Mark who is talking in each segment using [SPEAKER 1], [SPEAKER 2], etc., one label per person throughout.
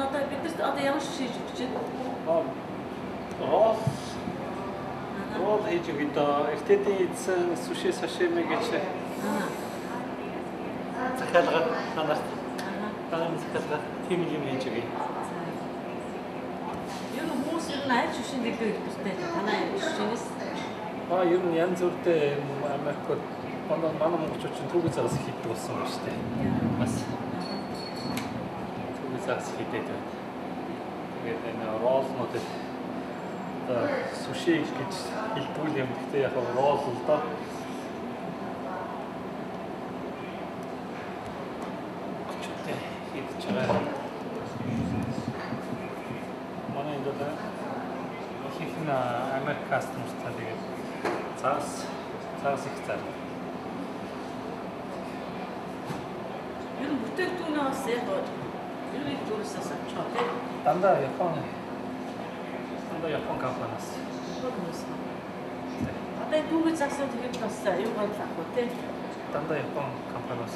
[SPEAKER 1] Одоо бидэрт одоо ямар шийдэж өгч байна?
[SPEAKER 2] Рол хийж өгöd эртний эзэн суши сашими гэж захиалга танаас захиалга тийм юм хийж өгье.
[SPEAKER 1] Ер нь хүмүүс ер нь аль шишин дэглэх хэрэгтэй танай шишинээс
[SPEAKER 2] Ер нь янз бүртэй Америкт манай монголчууд чинь түүхий загас хийдэг болсон юм шүү дээ. Бас түүхий загас хийдэг байна. Тэгээд энэ ролнууд суши гэж хэлдэг юм. Гэхдээ яг рол л доо. Чөтэ хийж байгаа. Манай энэ дээр ихэнх Америк кастомертай тэгээд цаас их цаа.
[SPEAKER 1] ер нь бүтээгдэхүүнээс яг юу зүйлсээс авчаа тийм
[SPEAKER 2] Дандаа Япон компаниас.
[SPEAKER 1] Одоо түүхий загсууд тэгээд бас юу бодлоо гоо тийм
[SPEAKER 2] Дандаа Япон компаниас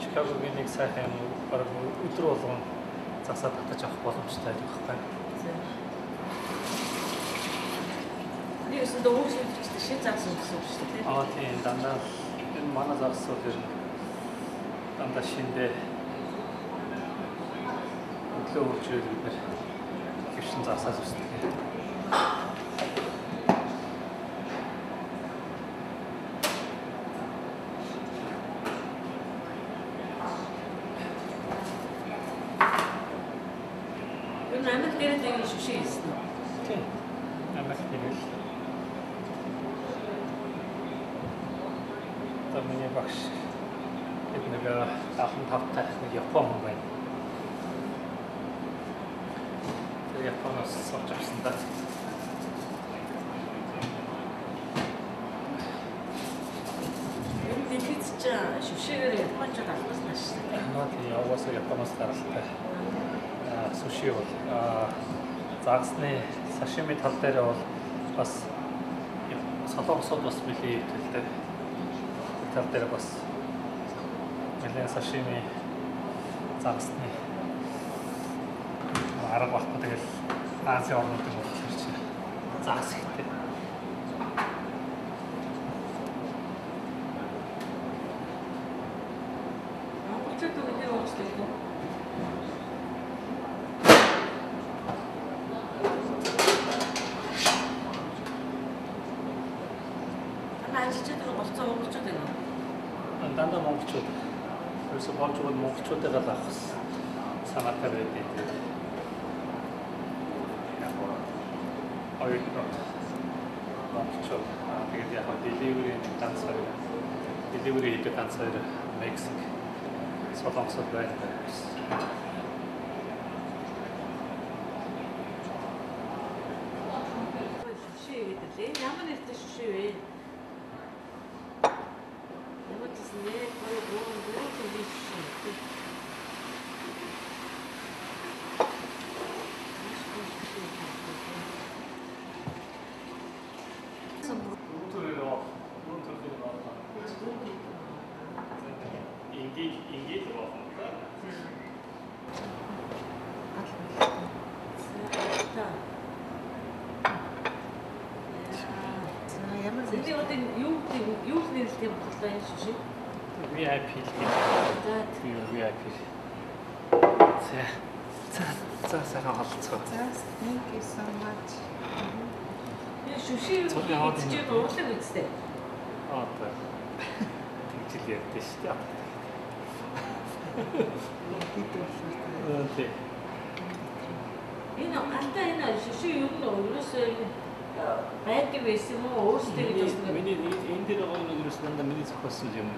[SPEAKER 2] Чикагогийн нэг сайхан бараг өдөр болгон засаад татаж авах боломжтой байх байна.
[SPEAKER 1] Нэгсэн дөрөвсөйчтэй шин загс өгсөн шүү дээ тийм
[SPEAKER 2] Тийм дандаа энэ манай загсууд дандаа шиндээ өглөө үржил бид гэршин засаас үсдэг.
[SPEAKER 1] Америк дээр нэг шишин хийсэн.
[SPEAKER 2] Тийм. Америк дээр л. Миний багш нэг ахын тавтай нэг Япон хүн байна. Тэр Японоос сурч авсан да.
[SPEAKER 1] Энэ дэвчж шишигээр Япончууд албаснаа шүү дээ.
[SPEAKER 2] Тийм яваасаа Японоос гаралтай. Суши бол загсны сашими тал дээр бол бас солонгосод бас бэлээ хэлтэй. Тал дээр бас нэлээд сашими загсны арга багтаа тэгэл Азийн орнуудыг бол хэрч загс ихтэй.
[SPEAKER 1] Монголчууд үнэхээр уусдаг юм.
[SPEAKER 2] Дандаа монголчууд. Ерөөсөө болж байгаа монголчуудаа л авах санаатай байдаг. Хоёр монголчууд. Тэгээд яг delivery хийдэг ганцаар Мексик солонгосод байна.
[SPEAKER 1] Шишээ гэдэг лээ. Ямар нэртэй шишээ вэ? Нет, по-любому, вот и вещи. Юу нэртэй бодлоо юм шиг.
[SPEAKER 2] VIP л гэдэг. VIP. За сайхан холцгоо.
[SPEAKER 3] Thank you so much.
[SPEAKER 1] Я шүшиг хийж уурлаг үстэй.
[SPEAKER 2] Одоо тэгжил ярьдээ шүү дээ. Тий.
[SPEAKER 1] Энэ ганта энэ шүшиг юу нэ өөрөөсөө байдаг байсан юм уу өөрсдөө гэж байна.
[SPEAKER 2] Миний энэ дээр байгаа нэг юус дандаа миний зохиосон юм.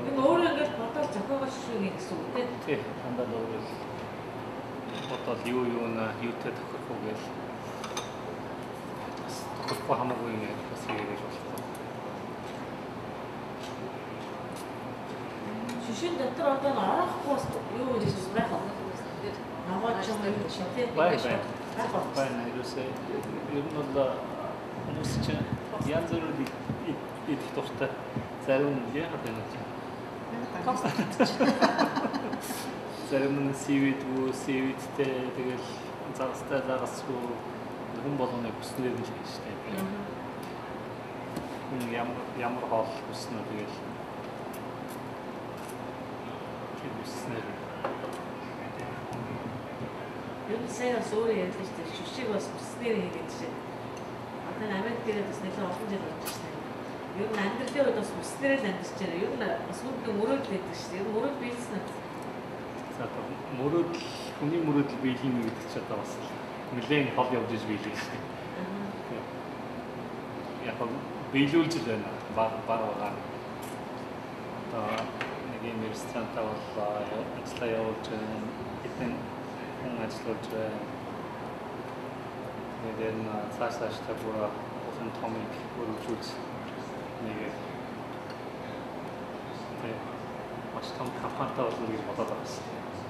[SPEAKER 1] Энэ өөрөө ингэж бодоод зохиогоо шишиг гэсэн үг тийм.
[SPEAKER 2] Тий, дандаа өөрөө бодоод юутэй тохирох уу гэж тохирохгүй хамаагүй юм бас хийж болох.
[SPEAKER 1] Шишин дотор одоо орохгүй юу гэж байх вэ? Наваач юм шиг тийм.
[SPEAKER 2] Байна юусээ ер нь бол хүмүүс чинь янз бүрийн идэх дуртай зарим яагаад байна вэ? зарим нь CV-тэй тэгэл загасгүй хүн болгоны хүснээр нь хийж штэ. Ямар хоол хүснэ тэгэл хүснээр.
[SPEAKER 1] Ер нь сайн бас өөрөө ярьж штэ. Шүшиг бас хүснээр хийгээд штэ. Одоо Америк дээр бас нэлээд олон жил болж штэ. Ер нь амьдралын үед бас хүснээр л амьдарч байна. Ер нь бас хүүхдийн мөрөөдөл байдаг штэ. Ер нь мөрөөдөл биелсэн үү?
[SPEAKER 2] За хүний мөрөөдөл биелэх гэдэг чинь одоо бас нэлээд хол явж иж биелэх штэ. Яг биелүүлж л байна. Баг. Одоо нэг юм ресторант авалаа, ажиллаа явуулж байна. Хэдэн хүн ажиллаж байна. Тэгээд цааш та бүр усан томыг өргөжүүлж нэг маш том компанитай болно гэж бодоод байгаа юм.